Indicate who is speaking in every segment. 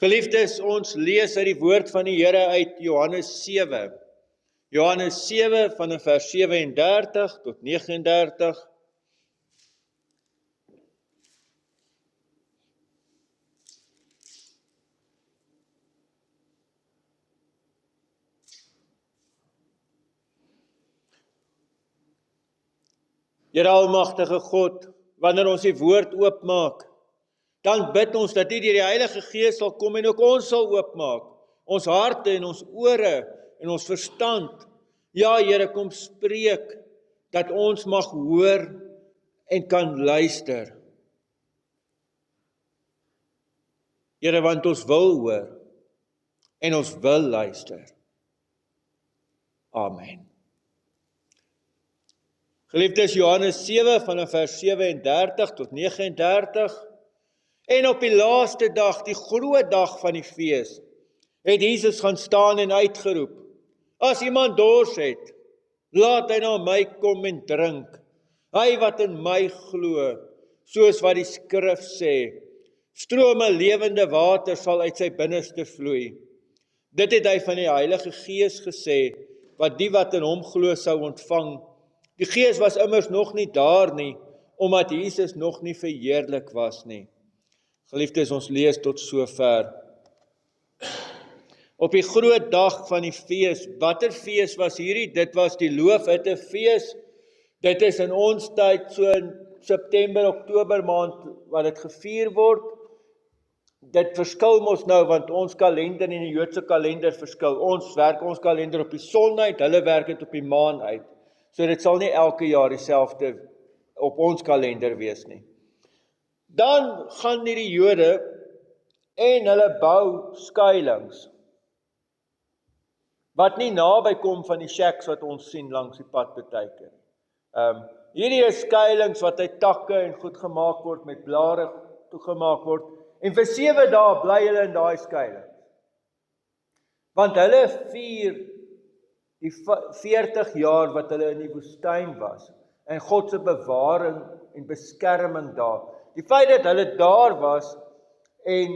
Speaker 1: Geliefdes, ons lees uit die woord van die Here uit Johannes 7. Johannes 7 vanaf vers 37 tot 39. Here almagtige God, wanneer ons die woord oopmaak, dan bid ons dat U deur die Heilige Gees sal kom en ook ons sal oopmaak, ons harte en ons ore en ons verstand. Ja, Here, kom spreek, dat ons mag hoor en kan luister. Here, want ons wil hoor en ons wil luister. Amen. Geliefdes, Johannes 7 vanaf vers 37 tot 39. En op die laaste dag, die groot dag van die fees, het Jesus gaan staan en uitgeroep: As iemand dors het, laat hy na my kom en drink. Hy wat in my glo, soos wat die skrif sê, strome lewende water sal uit sy binneste vloei. Dit het hy van die Heilige Gees gesê, wat die wat in hom glo sou ontvang. Die Gees was immers nog nie daar nie, omdat Jesus nog nie verheerlik was nie. Geliefdes, ons lees tot sover. Op die groot dag van die fees, watter fees was hierdie? Dit was die Loofhuttefees. Dit is in ons tyd, so in September, Oktober maand, wat dit gevier word. Dit verskil mos nou, want ons kalender en die Joodse kalender verskil. Ons werk ons kalender op die son uit, hulle werk dit op die maan uit. So dit sal nie elke jaar dieselfde op ons kalender wees nie. Dan gaan die Jode en hulle bou skuilings, wat nie naby kom van die shacks wat ons sien langs die pad partykeer. Hierdie is skuilings wat uit takke en goed gemaak word, met blare toegemaak word, en vir 7 dae bly hulle in daai skuilings. Want hulle vier die 40 jaar wat hulle in die woestyn was, en God se bewaring en beskerming daar. Die feit dat hulle daar was, en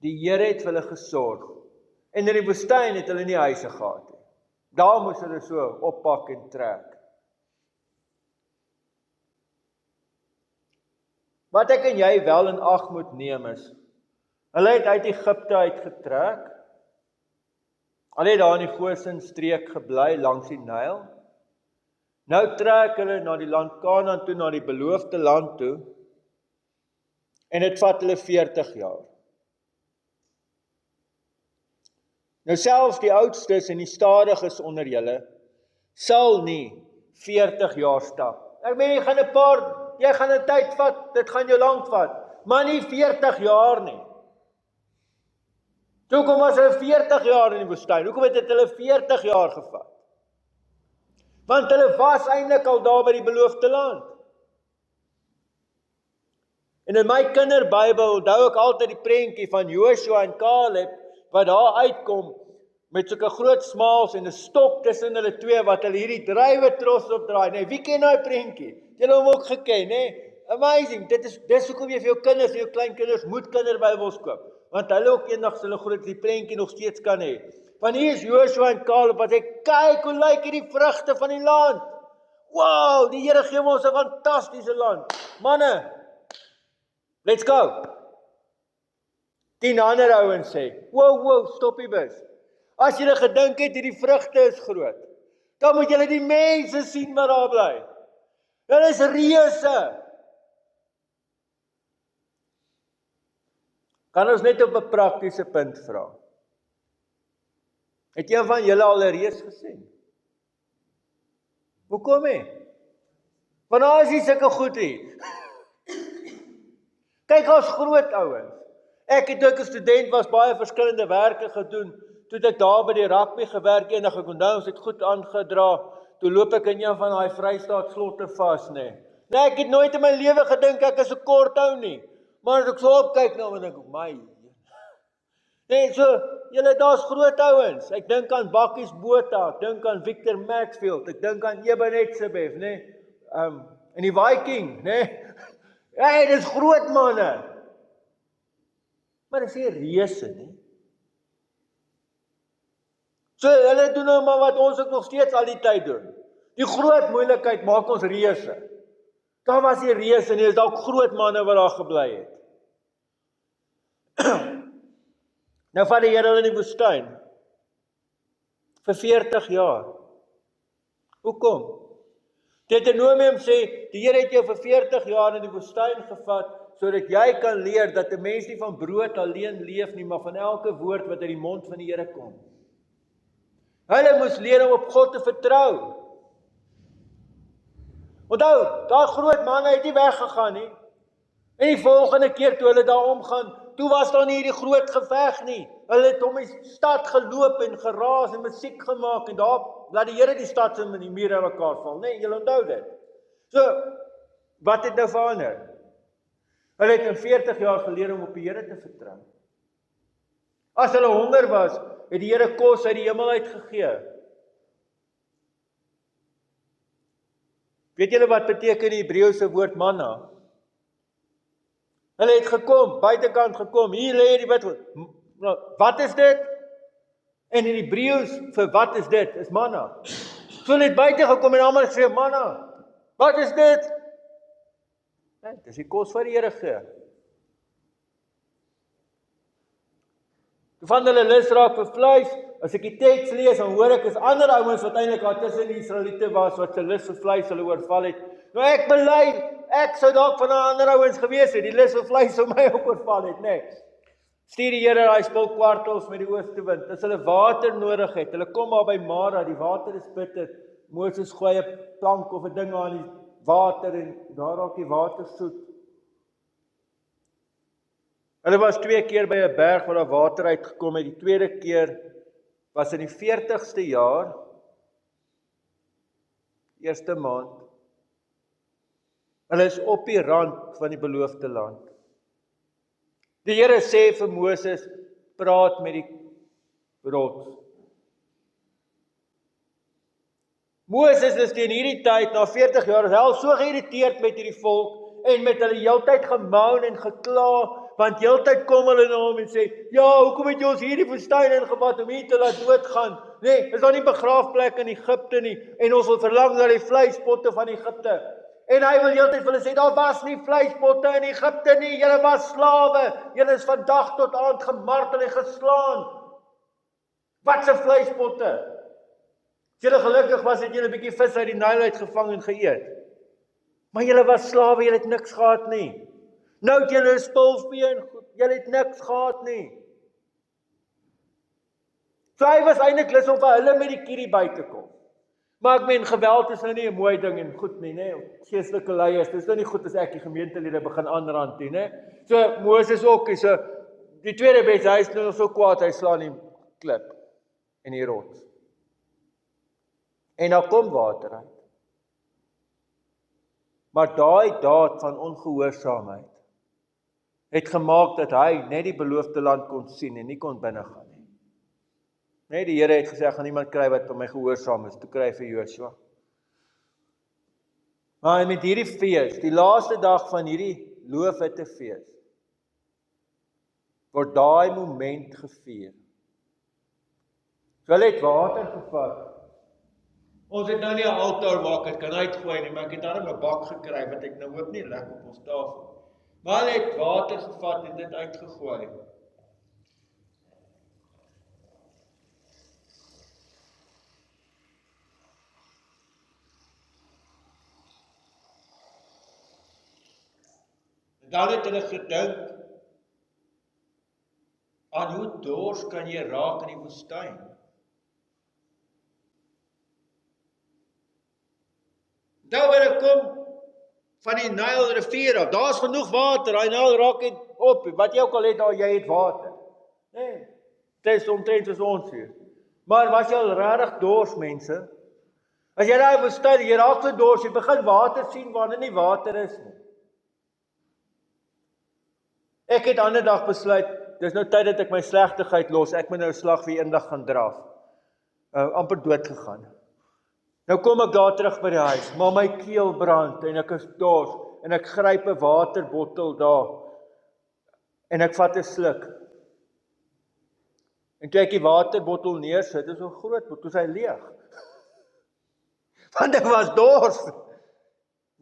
Speaker 1: die Here het vir hulle gesorg, en in die woestyn het hulle nie huise gehad nie. Daar moes hulle so oppak en trek. Wat ek en jy wel in ag moet neem is, hulle het uit Egipte uitgetrek, hulle het daar in die Gosen streek gebly langs die Nyl. Nou trek hulle na die land Kanaan toe, na die beloofde land toe, en dit vat hulle 40 jaar. Nou selfs die oudstes en die stadiges onder julle sal nie 40 jaar stap. Ek meen, jy gaan 'n tyd vat, dit gaan jou lank vat, maar nie 40 jaar nie. Hoekom was hulle 40 jaar in die woestyn? Hoekom het dit hulle 40 jaar gevat? Want hulle was eintlik al daar by die beloofde land. En in my kinderbybel onthou ek altyd die prentjie van Joshua en Caleb, wat daar uitkom, met sulke groot smaals en 'n stok tussen hulle twee, wat hulle hierdie druiwetros opdraai. Nee, wie ken daai prentjie? Julle hom ook geken, hè? Amazing, dis hoekom jy vir jou kinders en jou kleinkinders moet kinderbybels koop. Want hulle ook eendag hulle groot die prentjie nog steeds kan hê. Want hier is Joshua en Caleb wat sê, kyk hoe lyk hierdie vrugte van die land. Wow, die Here gee ons 'n fantastiese land. Manne, let's go. 10 ander ouens sê, wow, stop die bus. As julle gedink het hierdie vrugte is groot, dan moet julle die mense sien wat daar bly. Hulle is reuse. Kan ons net op 'n praktiese punt vra? Het een van julle al 'n reus gesien? Hoekom nie? Want daar is nie sulke goed nie. Kyk, ons groot ouens. Ek het ook 'n student was baie verskillende werke gedoen. Toe ek daar by die rugby gewerk eendag, ek onthou ons het goed aangedra. Toe loop ek in een van daai Vrystaat slotte vas, nê. Nee, ek het nooit in my lewe gedink ek is 'n kort ou nie. Maar as ek so opkyk nou, en dink ek, my. Nee, so, julle daar's groot ouens. Ek dink aan Bakkies Botha, ek dink aan Victor Maxfield, ek dink aan Ebenetsebev, nê. En die Viking, nê. Hey, dis groot manne. Maar dis nie reëse nie. So hulle doen nou maar wat ons ook nog steeds al die tyd doen. Die groot moeilikheid maak ons reëse. Daar was nie reëse nie, is dalk groot manne wat daar gebly het. Nou vat die Here hulle in die woestyn vir 40 jaar. Hoekom? Deuteronomium sê, die Here het jou vir 40 jaar in die woestyn gevat, sodat jy kan leer dat 'n mens nie van brood alleen leef nie, maar van elke woord wat uit die mond van die Here kom. Hulle moes leer om op God te vertrou. Onthou, daai groot manne het nie weggegaan nie. En die volgende keer toe hulle daar omgaan, toe was daar nie hierdie groot geveg nie. Hulle het om die stad geloop en geraas en musiek gemaak en daar laat die Here die stad in die mure mekaar val, nee, julle onthou dit. So, wat het nou verander? Hulle het in 40 jaar geleer om op die Here te vertrou. As hulle honger was, het die Here kos uit die hemel uitgegee. Weet julle wat beteken die Hebreëse woord manna? Hulle het gekom, buitekant gekom, hier lê die wat is dit? En in Hebreëus vir wat is dit? Is manna. So hulle het buite gekom en almal gesê manna. Wat is dit? Nee, dis die kos wat die Here gee. Toe van hulle lus raak vir vleis, as ek die teks lees, dan hoor ek is ander ouens wat eintlik daar tussen die Israeliete was, wat se lus vir vleis hulle oorval het. Nou ek bely, ek sou dalk van ander ouens gewees het, die lus vir vleis sou my ook oorval het, nee. Stuur die Here daai spul kwartels met die oostewind, as hulle water nodig het, hulle kom maar by Mara, die water is bitter, Moses gooi 'n plank of 'n ding aan die water en daar raak die water soet. Hulle was 2 keer by 'n berg waar daar water uitgekom het, die tweede keer was in die 40ste jaar, eerste maand. Hulle is op die rand van die beloofde land. Die Here sê vir Moses, praat met die rots. Moses is teen hierdie tyd, na 40 jaar, is al so geïrriteerd met hierdie volk, en met hulle heeltyd gemoun en gekla, want heeltyd kom hulle na hom en sê, ja, hoekom het jy ons hierdie woestyn ingevat om hier te laat doodgaan? Nee, is daar nie begraafplek in Egipte nie, en ons wil verlang na die vleispotte van Egipte. En hy wil heeltyd vir hulle sê, daar was nie vleispotte in Egipte nie, julle was slawe, julle is van dag tot aand gemartel en geslaan. Wat se vleispotte? As julle gelukkig was, het julle 'n bietjie vis uit die Nyl uitgevang en geëet. Maar julle was slawe, julle het niks gehad nie. Nou het julle 'n spulvee en goed, julle het niks gehad nie. So hy was eintlik lus om vir hulle met die kierie by te kom. Maar ek meen, geweld is nou nie 'n mooi ding en goed nie, né? Geestelike leiers, dis nou nie goed as ek die gemeentelede begin aanrand nie, né? So Moses ook, so die tweede beste, hy is nou so kwaad, hy slaan die klip en die rots. En daar kom water uit. Maar daai daad van ongehoorsaamheid het gemaak dat hy net die beloofde land kon sien en nie kon binnegaan nie. Nee, die Here het gesê, gaan niemand kry wat vir my gehoorsaam is, toe kry vir Joshua. Maar met hierdie fees, die laaste dag van hierdie loofhuttefees, word daai moment gevier. So hulle het water gevat. Ons het nou nie 'n altaar maak, het kan uitgooi nie, maar ek het daarom 'n bak gekry, wat ek nou hoop nie lek op ons tafel. Maar hulle het water gevat en dit uitgegooi. En dan het hulle gedink aan hoe dors kan jy raak in die woestyn? Nou wanneer kom van die Nyl rivier af, daar's genoeg water, hy Nyl raak het op, wat jy ook al het daar, jy het water. Nee, dit is omtrent soos ons hier. Maar was jy al regtig dors, mense? As jy daar woestyn, jy raak so dors, jy begin water sien waar nie water is nie. Ek het ander dag besluit, dis nou tyd dat ek my slegtigheid los, ek moet nou 'n slag vir eendag gaan draf. Amper dood gegaan. Nou kom ek daar terug by die huis, maar my keel brand en ek is dors en ek gryp 'n waterbottel daar en ek vat 'n sluk En toe ek die waterbottel neersit, is so groot, toe is hy leeg. Want ek was dors.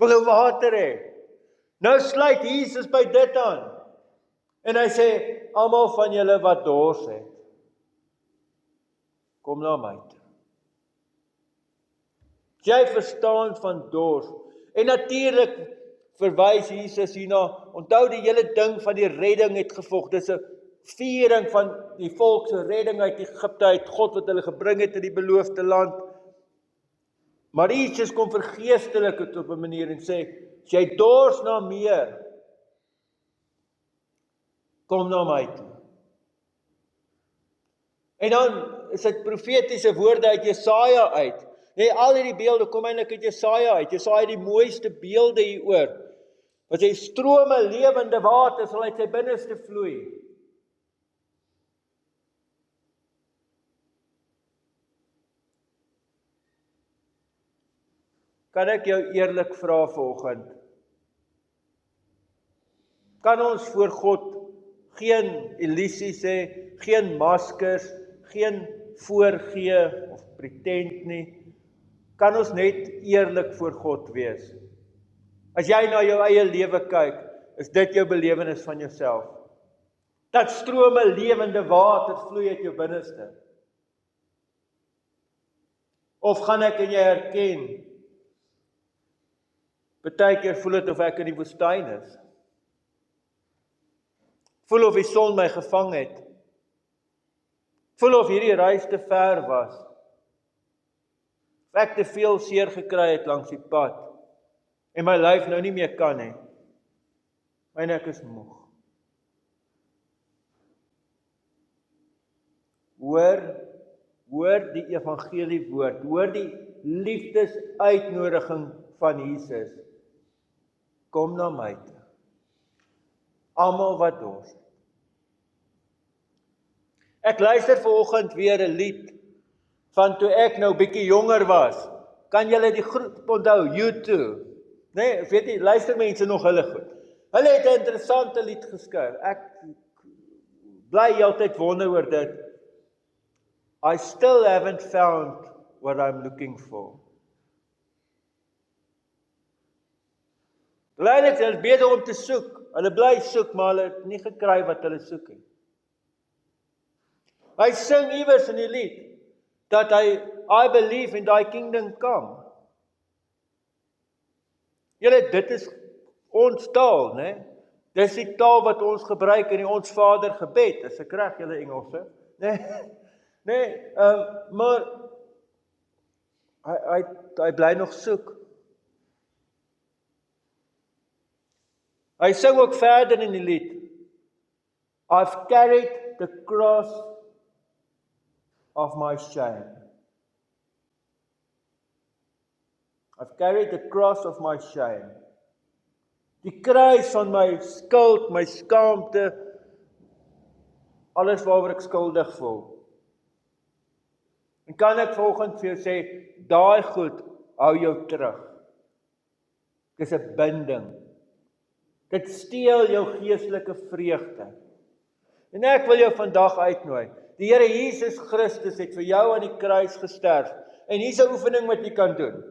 Speaker 1: Wil water hê. Nou sluit Jesus by dit aan. En hy sê, almal van julle wat dors het, kom na my toe. Jy verstaan van dors. En natuurlik verwys Jesus hierna, onthou die hele ding van die redding het gevolg. Dis 'n viering van die volk se redding uit Egipte, uit God wat hulle gebring het in die beloofde land. Maar Jesus kom vergeestelik dit op 'n manier en sê, as jy dors na meer, kom na my toe. En dan is dit profetiese woorde uit Jesaja uit. Nee, al hierdie beelde kom eintlik uit Jesaja uit. Jesaja het die mooiste beelde hieroor. Wat sy strome lewende water sal uit sy binneste vloei. Kan ek jou eerlik vra vanoggend? Kan ons voor God geen illusies hê, geen maskers, geen voorgee of pretend nie? Kan ons net eerlik voor God wees? As jy na jou eie lewe kyk, is dit jou belewenis van jouself. Dat strome lewende water vloei uit jou binneste. Of gaan ek en jy herken, partykeer voel dit of ek in die woestyn is. Voel of die son my gevang het. Voel of hierdie reis te ver was. Of ek te veel seer gekry het langs die pad. En my lyf nou nie meer kan nie. En ek is moeg. Hoor die evangelie woord. Hoor die liefdesuitnodiging van Jesus. Kom na my toe. Almal wat dors het. Ek luister vanoggend weer 'n lied van toe ek nou bietjie jonger was. Kan julle die groep onthou? U2. Nee, weet jy, luister mense nog hulle goed. Hulle het 'n interessante lied geskryf. Ek bly heeltyd wonder oor dit. I still haven't found what I'm looking for. Hulle is besig om te soek. Hulle bly soek, maar hulle het nie gekry wat hulle soek nie. Hy sing iewers in die lied dat I believe in thy kingdom come. Julle, dit is ons taal, né? Dis die taal wat ons gebruik in die Ons Vader gebed. Is ek reg, julle Engelse? Nee, maar hy bly nog soek. Hy sing ook verder in die lied. I've carried the cross of my shame. I've carried the cross of my shame. Die kruis van my skuld, my skaamte, alles waaroor ek skuldig voel. En kan ek vanoggend vir jou sê, daai goed hou jou terug. Dis 'n binding. Dit steel jou geestelike vreugde. En ek wil jou vandag uitnooi. Die Here Jesus Christus het vir jou aan die kruis gesterf. En hier's 'n oefening wat jy kan doen.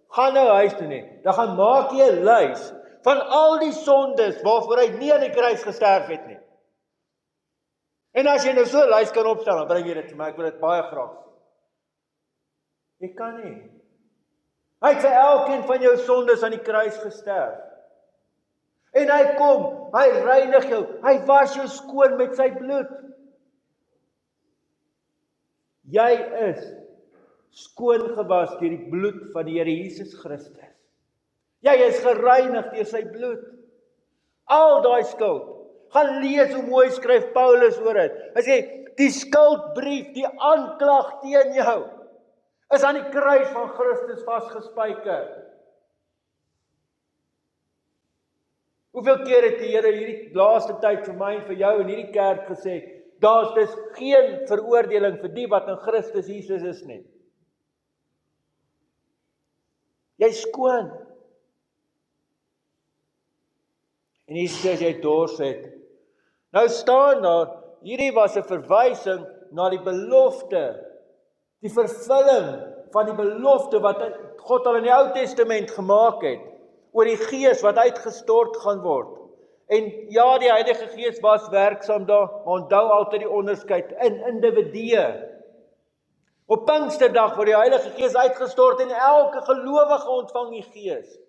Speaker 1: Gaan nou huis toe nie. Dan gaan maak jy 'n lys van al die sondes waarvoor hy nie aan die kruis gesterf het nie. En as jy nou so 'n lys kan opstel, dan bring jy dit vir my. Ek wil dit baie graag. Jy kan nie. Hy het vir elkeen van jou sondes aan die kruis gesterf. En hy kom, hy reinig jou, hy was jou skoon met sy bloed. Jy is skoon gewas deur die bloed van die Here Jesus Christus. Jy is gereinig deur sy bloed. Al daai skuld. Gaan lees hoe mooi skryf Paulus oor dit. Hy sê, die skuldbrief, die aanklag teen jou, is aan die kruis van Christus vasgespijker. Hoeveel keer het die Here hierdie laaste tyd vir my en vir jou in hierdie kerk gesê, daar's dus geen veroordeling vir die wat in Christus Jesus is nie. Jy's skoon. En hier sê jy dors het. Nou staan daar, hierdie was 'n verwysing na die belofte, die vervulling van die belofte wat God al in die Ou Testament gemaak het, oor die Gees wat uitgestort gaan word. En ja, die Heilige Gees was werksaam daar, maar onthou altyd die onderskeid in individue. Op Pinksterdag word die Heilige Gees uitgestort en elke gelowige ontvang die Gees.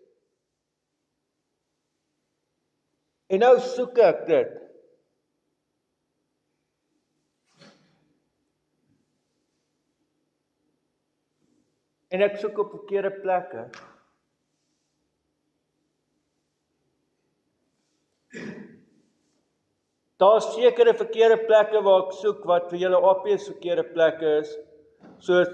Speaker 1: En nou soek ek dit. En ek soek op verkeerde plekke. Daar is sekere verkeerde plekke waar ek soek wat vir julle obvious verkeerde plekke is. Soos,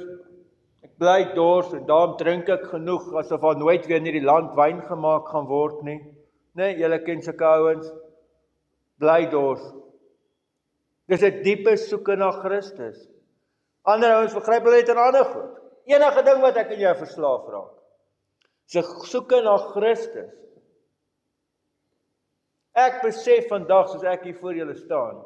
Speaker 1: ek bly dors en daarom drink ek genoeg, asof daar nooit weer in hierdie land wyn gemaak gaan word nie. Nee, julle ken sulke ouens, bly dors. Dis 'n diepe soeke na Christus. Ander ouens begryp hulle net in ander goed. Enige ding wat ek in jou verslaaf raak. Dis 'n soeke na Christus. Ek besef vandag, soos ek hier voor julle staan,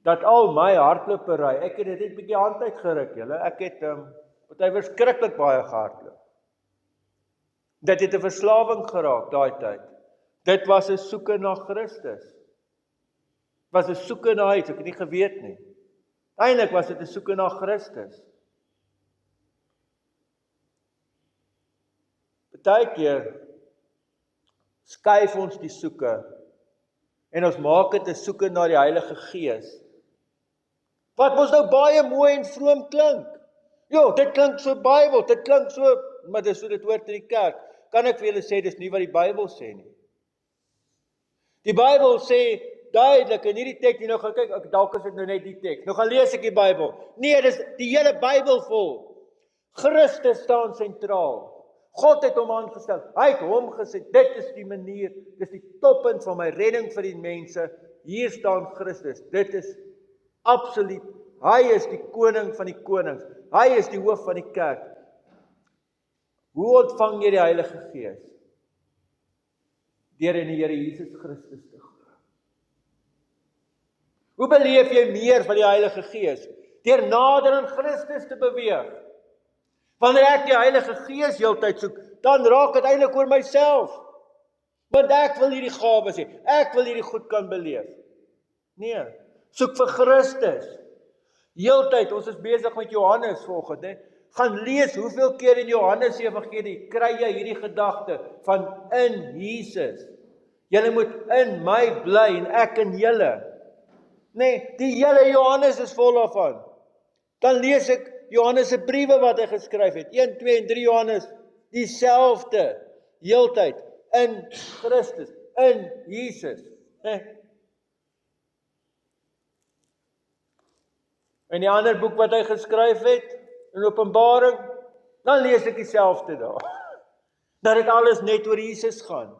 Speaker 1: dat al my hardlopery, ek het dit net bietjie hand uitgeruk, julle. Ek het party verskriklik baie gehardloop. Dit het 'n verslawing geraak daai tyd. Dit was 'n soeke na Christus. Was 'n soeke na iets, ek het nie geweet nie. Eindelik was dit 'n soeke na Christus. Partykeer skuif ons die soeke en ons maak dit 'n soeke na die Heilige Gees. Wat mos nou baie mooi en vroom klink. Jo, dit klink so Bybel, dit klink so, maar dis hoe dit hoort in die kerk. Kan ek vir julle sê, dis nie wat die Bybel sê nie. Die Bybel sê duidelik in hierdie teks, nou gaan kyk, dalk is dit nou net die teks. Nou gaan lees ek die Bybel. Nee, dis die hele Bybel vol. Christus staan sentraal. God het hom aangestel. Hy het hom gesê, dit is die manier, dis die toppunt van my redding vir die mense. Hier staan Christus. Dit is absoluut. Hy is die koning van die konings. Hy is die hoof van die kerk. Hoe ontvang jy die Heilige Gees? Deur in die Here Jesus Christus te glo. Hoe beleef jy meer van die Heilige Gees? Deur nader aan Christus te beweeg. Wanneer ek die Heilige Gees heeltyd soek, dan raak dit eintlik oor myself. Want ek wil hierdie gawes hê. Ek wil hierdie goed kan beleef. Nee, soek vir Christus. Heeltyd, ons is besig met Johannes vanoggend, né? Gaan lees hoeveel keer in Johannes se evangelie kry jy hierdie gedagte van in Jesus. Julle moet in my bly en ek in julle. Nee, die hele Johannes is vol daarvan. Dan lees ek Johannes se briewe wat hy geskryf het. 1, 2 en 3 Johannes, dieselfde, heeltyd, in Christus, in Jesus. En die ander boek wat hy geskryf het, in Openbaring, dan lees ek dieselfde daar. Dat dit alles net oor Jesus gaan.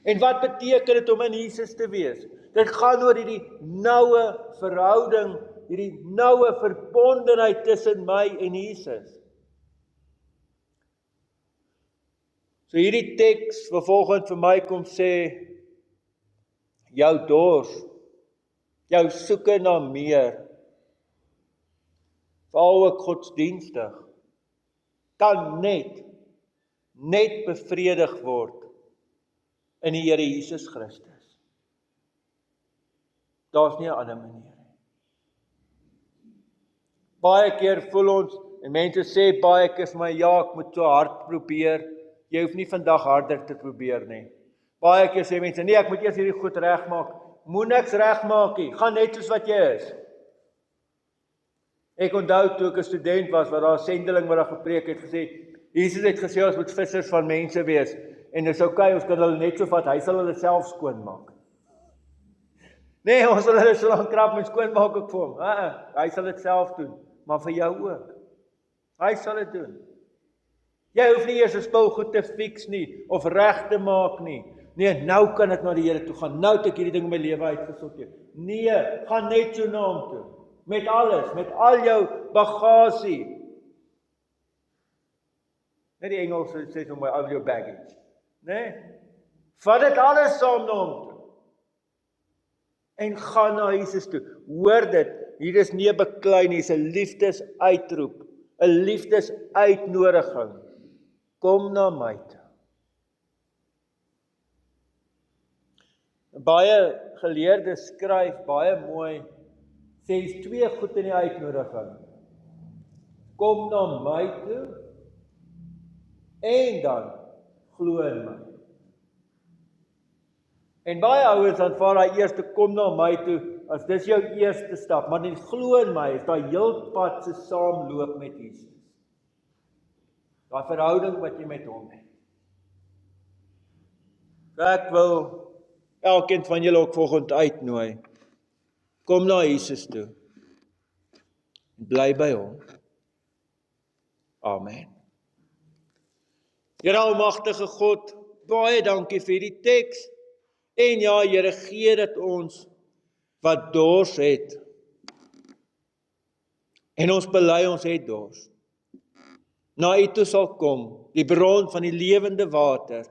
Speaker 1: En wat beteken dit om in Jesus te wees? Dit gaan oor hierdie noue verhouding, hierdie noue verbondenheid tussen my en Jesus. So hierdie teks vervolgens vir my kom sê, jou dors, jou soeke na meer, veral ook godsdienstig, kan net bevredig word in die Here Jesus Christus. Daar's nie 'n ander manier nie. Baie keer voel ons, en mense sê baie keer vir my, ja, ek moet so hard probeer. Jy hoef nie vandag harder te probeer nie. Baie keer sê mense, nee, ek moet eers hierdie goed regmaak. Moet niks regmaak nie, gaan net soos wat jy is. Ek onthou toe ek 'n student was, wat daar 'n sendeling wat daar gepreek het, gesê, Jesus het gesê, ons moet vissers van mense wees, en dis okay, ons kan hulle net so vat, hy sal hulle self skoonmaak. Nee, ons sal hulle so lank krap en skoonmaak ook vir hom. Hy sal dit self doen, maar vir jou ook. Hy sal dit doen. Jy hoef nie eers 'n spul goed te fix nie, of reg te maak nie. Nee, nou kan ek na die Here toe gaan, nou het ek hierdie ding in my lewe uitgesorteer. Nee, gaan net so na hom toe. Met alles, met al jou bagasie. Net die Engels sê so mooi, all your baggage. Nee, vat dit alles saam na hom toe. En gaan na Jesus toe. Hoor dit, hier is nie 'n beklei nie, dis 'n liefdesuitroep, 'n liefdesuitnodiging. Kom na my toe. Baie geleerdes skryf baie mooi, sê is 2 goed in die uitnodiging. Kom na my toe en dan glo in my. En baie ouers aanvaar daai eerste kom na my toe as dis jou eerste stap, maar die glo in my is daai heel pad se saamloop met Jesus. Daai verhouding wat jy met hom het. Ek wil elkeen van julle ook vanoggend uitnooi. Kom na Jesus toe. Bly by hom. Amen. Here almagtige God, baie dankie vir die teks. En ja, Here, gee dat ons wat dors het. En ons bely ons het dors. Na U toe sal kom, die bron van die lewende water,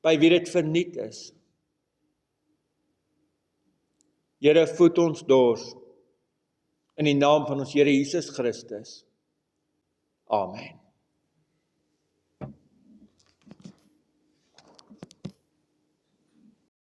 Speaker 1: by wie dit verniet is. Here, voed ons dors, in die naam van ons Here Jesus Christus. Amen.